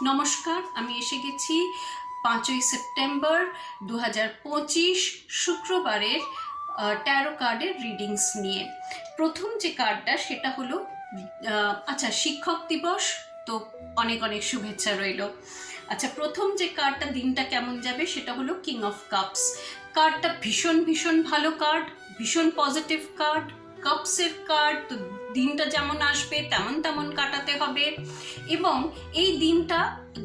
নমস্কার, আমি এসে গেছি 5ই সেপ্টেম্বর 2025 শুক্রবারের ট্যারো কার্ডের রিডিংস নিয়ে। প্রথম যে কার্ডটা সেটা হলো শিক্ষক দিবস, তো অনেক অনেক শুভেচ্ছা রইল। আচ্ছা, প্রথম যে কার্ডটা দিনটা কেমন যাবে সেটা হলো কিং অফ কাপস। কার্ডটা ভীষণ ভীষণ ভালো কার্ড, ভীষণ পজিটিভ কার্ড, কাপসের কার্ড। তো দিনটা যেমন আসবে তেমন তেমন কাটাতে হবে এবং এই দিনটা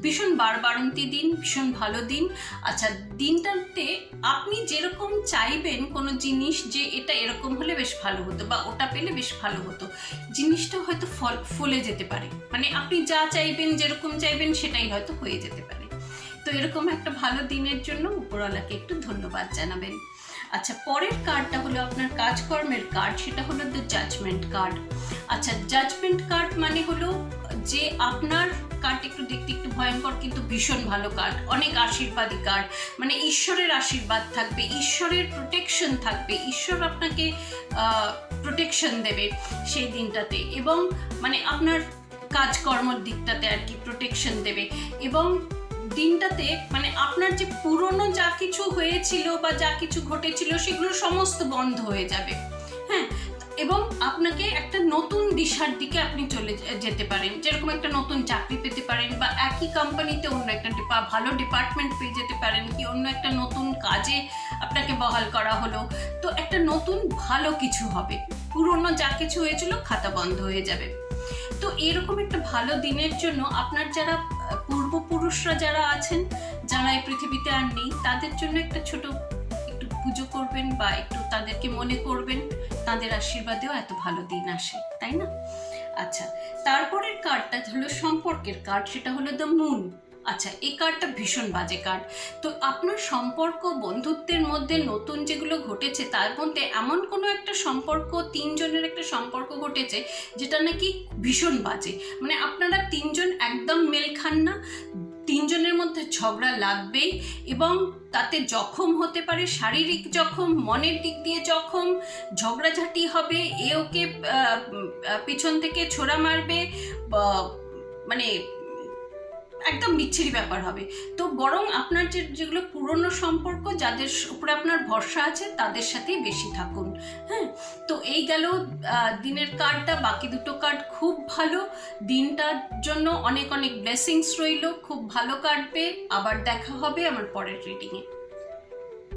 ভীষণ বাড়বাড়ন্তি দিন, ভীষণ ভালো দিন। আচ্ছা, দিনটাতে আপনি যেরকম চাইবেন কোনো জিনিস, যে এটা এরকম হলে বেশ ভালো হতো বা ওটা পেলে বেশ ভালো হতো, জিনিসটা হয়তো ফলে যেতে পারে। মানে আপনি যা চাইবেন, যেরকম চাইবেন সেটাই হয়তো হয়ে যেতে পারে। তো এরকম একটা ভালো দিনের জন্য উপরওয়ালাকে একটু ধন্যবাদ জানাবেন। আচ্ছা, পরের কার্ডটা হলো আপনার কাজকর্মের কার্ড, সেটা হলো দ্য জাজমেন্ট কার্ড। আচ্ছা, জাজমেন্ট কার্ড মানে হলো যে আপনার কার্ড একটু দেখতে একটু ভয়ঙ্কর, কিন্তু ভীষণ ভালো কার্ড, অনেক আশীর্বাদী কার্ড। মানে ঈশ্বরের আশীর্বাদ থাকবে, ঈশ্বরের প্রোটেকশন থাকবে, ঈশ্বর আপনাকে প্রোটেকশন দেবে সেই দিনটাতে, এবং মানে আপনার কাজকর্মের দিকটাতে আর কি প্রোটেকশন দেবে। এবং দিনটাতে মানে আপনার যে পুরনো যা কিছু হয়েছিল বা যা কিছু ঘটেছিল সেগুলো সমস্ত বন্ধ হয়ে যাবে। হ্যাঁ, এবং আপনাকে একটা নতুন দিশার দিকে আপনি চলে যেতে পারেন, যেরকম একটা নতুন চাকরি পেতে পারেন, বা একই কোম্পানিতে অন্য একটা ভালো ডিপার্টমেন্ট পেয়ে যেতে পারেন, কি অন্য একটা নতুন কাজে আপনাকে বহাল করা হলো। তো একটা নতুন ভালো কিছু হবে, পুরনো যা কিছু হয়েছিল খাতা বন্ধ হয়ে যাবে। তো এরকম একটা ভালো দিনের জন্য আপনার যারা পূর্বপুরুষরা যারা আছেন, যারা এই পৃথিবীতে আর নেই, তাদের জন্য একটু পুজো করবেন বা একটু তাদেরকে মনে করবেন, তাদের আশীর্বাদেও এত ভালো দিন আসে, তাই না? আচ্ছা, তারপরের কার্ডটা হলো সম্পর্কের কার্ড, সেটা হলো দ্য মুন। আচ্ছা, এই কার্ডটা ভীষণ বাজে কার্ড। তো আপনার সম্পর্ক, বন্ধুত্বের মধ্যে নতুন যেগুলো ঘটেছে, তার মধ্যে এমন কোনো একটা সম্পর্ক, তিনজনের একটা সম্পর্ক ঘটেছে যেটা নাকি ভীষণ বাজে। মানে আপনারা তিনজন একদম মেল খান না, তিনজনের মধ্যে ঝগড়া লাগবেই, এবং তাতে জখম হতে পারে, শারীরিক জখম, মনের দিক দিয়ে জখম, ঝগড়াঝাটি হবে, এ ওকে পিছন থেকে ছোড়া মারবে, মানে একদম বিচ্ছিরি ব্যাপার হবে। তো বরং আপনার যেগুলো পুরনো সম্পর্ক, যাদের উপরে আপনার ভরসা আছে, তাদের সাথেই বেশি থাকুন। হ্যাঁ, তো এই গেল দিনের কার্ডটা। বাকি দুটো কার্ড খুব ভালো, দিনটার জন্য অনেক অনেক ব্লেসিংস রইল, খুব ভালো কাটবে। আবার দেখা হবে আমার পরের রিডিংয়ে।